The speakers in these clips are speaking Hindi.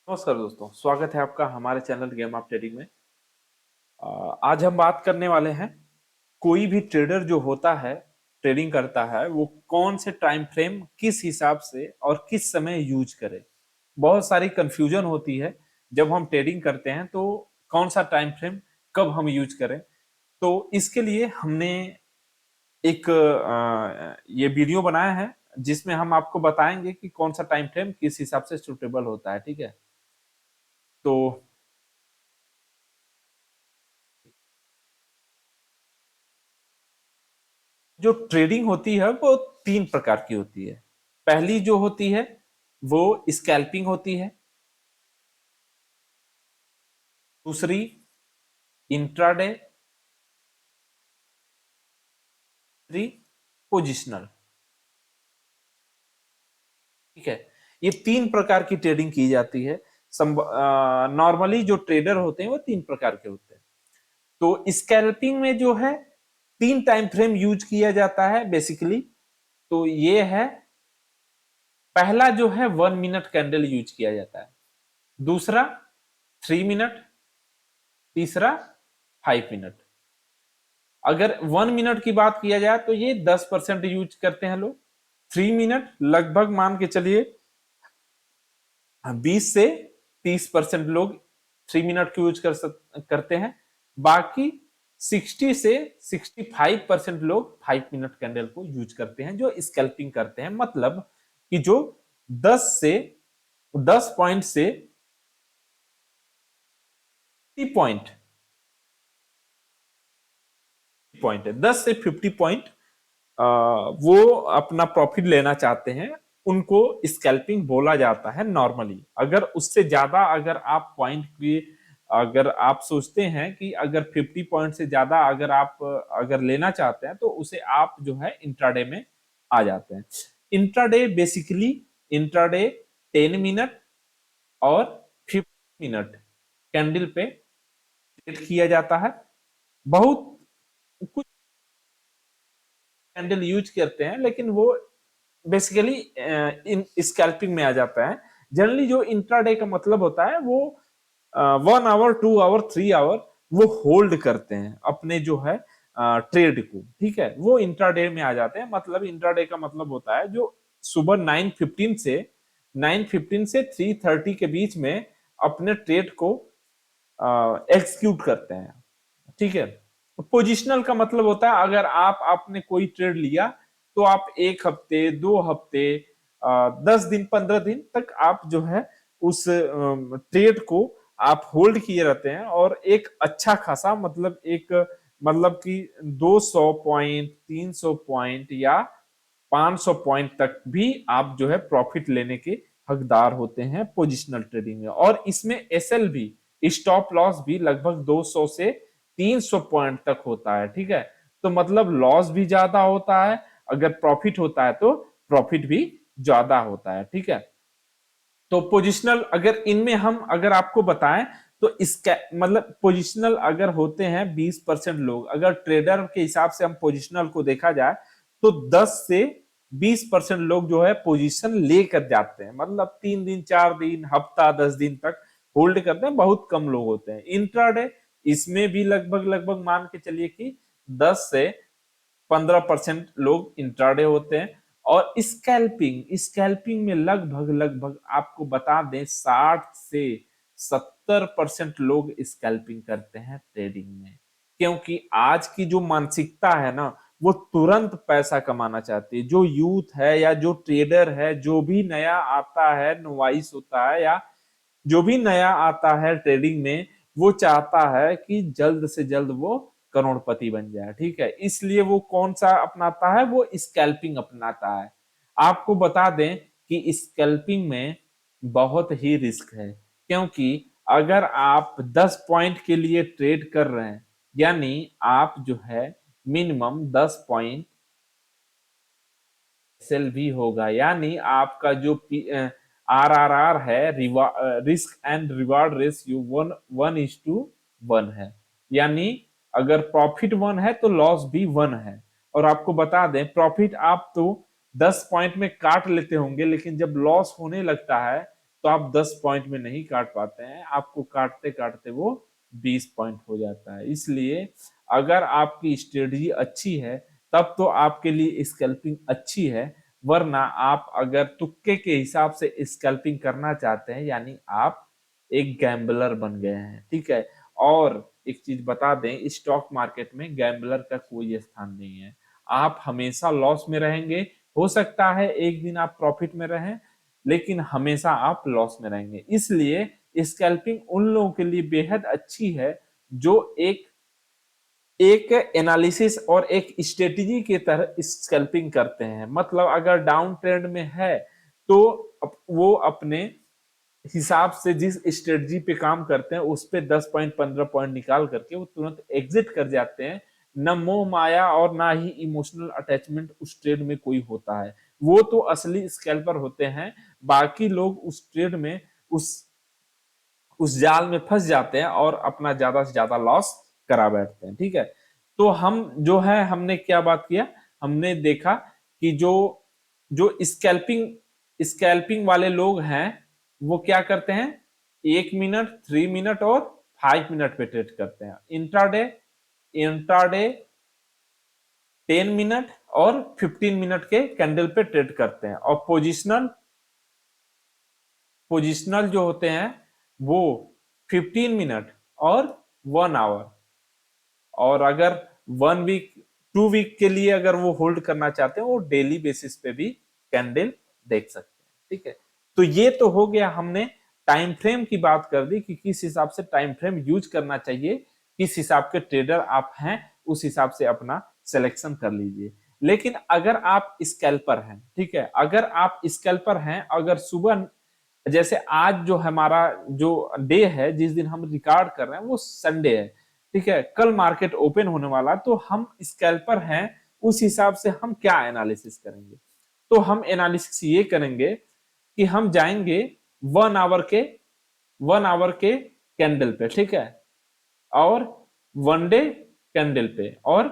नमस्कार दोस्तों, स्वागत है आपका हमारे चैनल गेम ऑफ ट्रेडिंग में। आज हम बात करने वाले हैं कोई भी ट्रेडर जो होता है, ट्रेडिंग करता है, वो कौन से टाइम फ्रेम किस हिसाब से और किस समय यूज करे। बहुत सारी कंफ्यूजन होती है जब हम ट्रेडिंग करते हैं, तो कौन सा टाइम फ्रेम कब हम यूज करें। तो इसके लिए हमने एक ये वीडियो बनाया है जिसमें हम आपको बताएंगे कि कौन सा टाइम फ्रेम किस हिसाब से सुटेबल होता है। ठीक है, तो जो ट्रेडिंग होती है वो तीन प्रकार की होती है। पहली जो होती है वो स्कैल्पिंग होती है, दूसरी इंट्राडे, तीसरी पोजिशनल। ठीक है, ये तीन प्रकार की ट्रेडिंग की जाती है। नॉर्मली जो ट्रेडर होते हैं वो तीन प्रकार के होते हैं। तो स्कैल्पिंग में जो है तीन टाइम फ्रेम यूज किया जाता है बेसिकली। तो ये है, पहला जो है 1 मिनट कैंडल यूज किया जाता है, दूसरा 3 मिनट, तीसरा 5 मिनट। अगर 1 मिनट की बात किया जाए तो ये 10% यूज करते हैं लोग। 3 मिनट लगभग मान के चलिए 20 से 30% लोग 3 मिनट को यूज करते हैं। बाकी 60 से 65% लोग 5 मिनट कैंडल को यूज करते हैं, जो स्कैल्पिंग करते हैं। मतलब कि जो 10 से 10 पॉइंट से 50 पॉइंट पॉइंट है, 10 से 50 पॉइंट वो अपना प्रॉफिट लेना चाहते हैं, उनको स्कैल्पिंग बोला जाता है नॉर्मली। अगर उससे ज्यादा अगर आप पॉइंट की, अगर आप सोचते हैं कि अगर 50 पॉइंट से ज्यादा अगर आप अगर लेना चाहते हैं, तो उसे आप जो है इंट्राडे में आ जाते हैं। इंट्राडे बेसिकली, इंट्राडे 10 मिनट और 50 मिनट कैंडल पे ट्रेड किया जाता है। बहुत कुछ कैंडल यूज करते हैं, लेकिन वो बेसिकली इन स्कैल्पिंग में आ जाता है। जनरली जो इंट्राडे का मतलब होता है वो 1 आवर, 2 आवर, 3 आवर वो होल्ड करते हैं अपने जो है ट्रेड को। ठीक है, वो इंट्राडे में आ जाते हैं। मतलब इंट्राडे का मतलब होता है जो सुबह 9:15 से 3:30 के बीच में अपने ट्रेड को एग्जीक्यूट करते हैं। ठीक है, पोजिशनल का मतलब होता है अगर आप आपने कोई ट्रेड लिया तो आप 1 हफ्ते, 2 हफ्ते, 10 दिन, 15 दिन तक आप जो है उस ट्रेड को आप होल्ड किए रहते हैं, और एक अच्छा खासा मतलब एक मतलब कि 200 पॉइंट, 300 पॉइंट या 500 पॉइंट तक भी आप जो है प्रॉफिट लेने के हकदार होते हैं पोजिशनल ट्रेडिंग में। और इसमें एसएल भी, स्टॉप लॉस भी लगभग 200 से 300 पॉइंट तक होता है। ठीक है, तो मतलब लॉस भी ज्यादा होता है, अगर प्रॉफिट होता है तो प्रॉफिट भी ज्यादा होता है। ठीक है, तो पोजिशनल अगर इनमें हम अगर आपको बताएं तो इसका मतलब पोजिशनल अगर होते हैं 20% लोग, अगर ट्रेडर के हिसाब से हम पोजिशनल को देखा जाए तो 10 से 20% लोग जो है पोजीशन लेकर जाते हैं। मतलब 3 दिन, 4 दिन, हफ्ता, 10 दिन तक होल्ड करते हैं, बहुत कम लोग होते हैं। इंट्राडे, इसमें भी लगभग लगभग मान के चलिए कि 10 से 15% लोग इंट्राडे होते हैं। और स्कैल्पिंग, स्कैल्पिंग में लगभग लगभग आपको बता दें 60 से 70% लोग स्कैल्पिंग करते हैं ट्रेडिंग में। क्योंकि आज की जो मानसिकता है ना, वो तुरंत पैसा कमाना चाहती है। जो यूथ है या जो ट्रेडर है, जो भी नया आता है, नोवाइस होता है या जो भी नया आता है ट्रेडिंग में, वो चाहता है कि जल्द से जल्द वो करोड़पति बन जाए। ठीक है, इसलिए वो कौन सा अपनाता है, वो स्कैल्पिंग अपनाता है। आपको बता दें कि स्कैल्पिंग में बहुत ही रिस्क है, क्योंकि अगर आप 10 पॉइंट के लिए ट्रेड कर रहे हैं, यानी आप जो है मिनिमम 10 पॉइंट सेल भी होगा, यानी आपका जो आरआरआर है, रिस्क एंड रिवार्ड रेशियो 1:1 है। यानी अगर प्रॉफिट 1 है तो लॉस भी 1 है। और आपको बता दें, प्रॉफिट आप तो 10 पॉइंट में काट लेते होंगे, लेकिन जब लॉस होने लगता है तो आप 10 पॉइंट में नहीं काट पाते हैं, आपको काटते काटते वो 20 पॉइंट हो जाता है। इसलिए अगर आपकी स्ट्रेटजी अच्छी है तब तो आपके लिए स्कैल्पिंग अच्छी है, वरना आप अगर तुक्के के हिसाब से स्कैल्पिंग करना चाहते हैं यानी आप एक गैम्बलर बन गए हैं, ठीक है। और एक चीज बता दें, स्टॉक मार्केट में गैम्बलर का कोई स्थान नहीं है। आप हमेशा लॉस में रहेंगे, हो सकता है एक दिन आप प्रॉफिट में रहें, लेकिन हमेशा आप लॉस में रहेंगे। इसलिए स्कैल्पिंग उन लोगों के लिए बेहद अच्छी है जो एक एक एनालिसिस और एक स्ट्रेटेजी के तरह स्कैल्पिंग करते हैं। मतलब अगर डाउन ट्रेंड में है तो वो अपने हिसाब से जिस स्ट्रेटजी पे काम करते हैं उस पे 10 पॉइंट 15 पॉइंट निकाल करके वो तुरंत एग्जिट कर जाते हैं। न मोह माया और ना ही इमोशनल अटैचमेंट उस ट्रेड में कोई होता है। वो तो असली स्कैल्पर होते हैं, बाकी लोग उस ट्रेड में उस जाल में फंस जाते हैं और अपना ज्यादा से ज्यादा लॉस करा बैठते हैं, ठीक है। तो हम जो है हमने क्या बात किया, हमने देखा कि जो जो स्कैल्पिंग स्कैल्पिंग वाले लोग हैं वो क्या करते हैं, 1 मिनट, 3 मिनट और 5 मिनट पे ट्रेड करते हैं। इंट्राडे इंट्राडे 10 मिनट और 15 मिनट के कैंडल पे ट्रेड करते हैं। और पोजिशनल पोजिशनल जो होते हैं वो 15 मिनट और 1 आवर। और अगर 1 वीक 2 वीक के लिए अगर वो होल्ड करना चाहते हैं वो डेली बेसिस पे भी कैंडल देख सकते हैं, ठीक है। तो ये तो हो गया, हमने टाइम फ्रेम की बात कर दी कि किस हिसाब से टाइम फ्रेम यूज करना चाहिए, किस हिसाब के ट्रेडर आप हैं उस हिसाब से अपना सिलेक्शन कर लीजिए। लेकिन अगर आप स्कैल्पर हैं, ठीक है, अगर आप स्कैल्पर हैं, अगर सुबह जैसे आज जो हमारा जो डे है जिस दिन हम रिकॉर्ड कर रहे हैं वो संडे है, ठीक है, कल मार्केट ओपन होने वाला, तो हम स्कैल्पर हैं, उस हिसाब से हम क्या एनालिसिस करेंगे। तो हम एनालिसिस ये करेंगे कि हम जाएंगे 1 आवर के 1 आवर के कैंडल पे, ठीक है, और 1 डे कैंडल पे और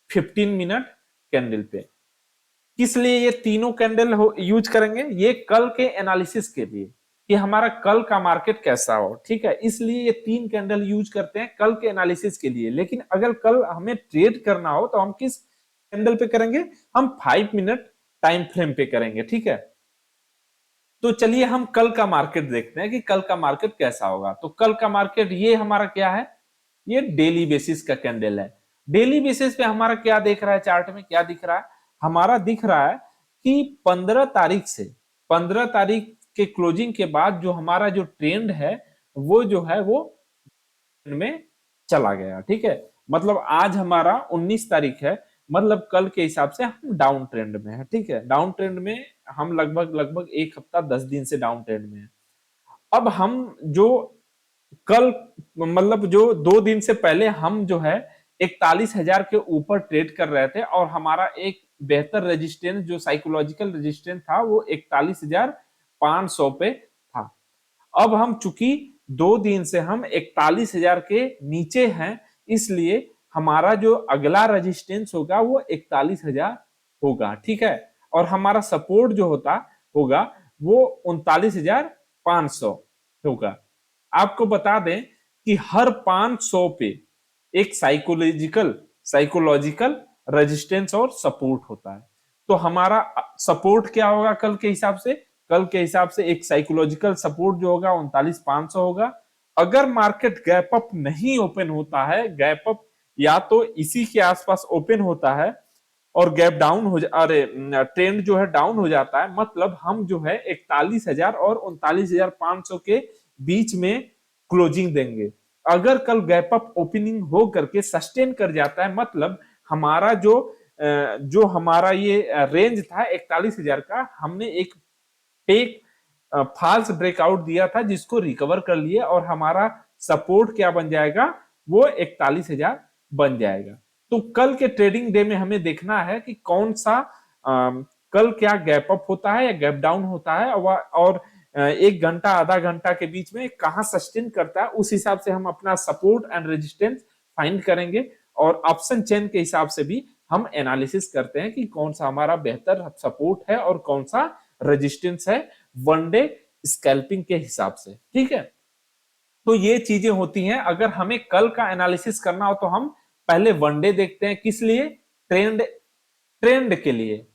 15 मिनट कैंडल पे। किस लिए ये तीनों कैंडल यूज करेंगे, ये कल के एनालिसिस के लिए कि हमारा कल का मार्केट कैसा हो, ठीक है। इसलिए ये 3 कैंडल यूज करते हैं कल के एनालिसिस के लिए। लेकिन अगर कल हमें ट्रेड करना हो तो हम किस कैंडल पे करेंगे, हम 5 मिनट टाइम फ्रेम पे करेंगे, ठीक है। तो चलिए हम कल का मार्केट देखते हैं कि कल का मार्केट कैसा होगा। तो कल का मार्केट ये हमारा क्या है, ये डेली बेसिस का कैंडल है। डेली बेसिस पे हमारा क्या देख रहा है, चार्ट में क्या दिख रहा है, हमारा दिख रहा है कि 15 तारीख के क्लोजिंग के बाद जो हमारा जो ट्रेंड है वो जो है वो में चला गया, ठीक है। मतलब आज हमारा 19 तारीख है, मतलब कल के हिसाब से हम डाउन ट्रेंड में है, ठीक है। डाउन ट्रेंड में हम लगभग लगभग 1 हफ्ता 10 दिन से डाउन ट्रेंड में है। अब हम जो कल मतलब जो 2 दिन से पहले हम जो है 41,000 के ऊपर ट्रेड कर रहे थे और हमारा एक बेहतर रेजिस्टेंस जो साइकोलॉजिकल रेजिस्टेंस था वो 41,500 पे था। अब हम चूंकि 2 दिन से हम 41,000 के नीचे हैं, इसलिए हमारा जो अगला रेजिस्टेंस होगा वो 41,000 होगा, ठीक है। और हमारा सपोर्ट जो होगा वो 39,500 होगा। आपको बता दें कि हर 500 पे एक साइकोलॉजिकल साइकोलॉजिकल रेजिस्टेंस और सपोर्ट होता है। तो हमारा सपोर्ट क्या होगा कल के हिसाब से, कल के हिसाब से एक साइकोलॉजिकल सपोर्ट जो होगा 39,500 होगा। अगर मार्केट गैप अप नहीं ओपन होता है, गैप अप या तो इसी के आसपास ओपन होता है और गैप डाउन हो अरे ट्रेंड जो है डाउन हो जाता है, मतलब हम जो है 41,000 और 39,500 के बीच में क्लोजिंग देंगे। अगर कल गैप अप ओपनिंग हो करके सस्टेन कर जाता है, मतलब हमारा जो हमारा ये रेंज था 41,000 का, हमने एक फाल्स ब्रेकआउट दिया था जिसको रिकवर कर लिए और हमारा सपोर्ट क्या बन जाएगा, वो 41,000 बन जाएगा। तो कल के ट्रेडिंग डे में हमें देखना है कि कौन सा कल क्या गैप अप होता है या गैप डाउन होता है, और 1 घंटा आधा घंटा के बीच में कहां सस्टेन करता है, उस हिसाब से हम अपना सपोर्ट एंड रेजिस्टेंस फाइंड करेंगे। और ऑप्शन चेन के हिसाब से भी हम एनालिसिस करते हैं कि कौन सा हमारा बेहतर सपोर्ट है और कौन सा रेजिस्टेंस है 1 डे स्कैल्पिंग के हिसाब से, ठीक है। तो ये चीजें होती हैं। अगर हमें कल का एनालिसिस करना हो तो हम पहले वनडे देखते हैं, किस लिए? ट्रेंड, ट्रेंड के लिए।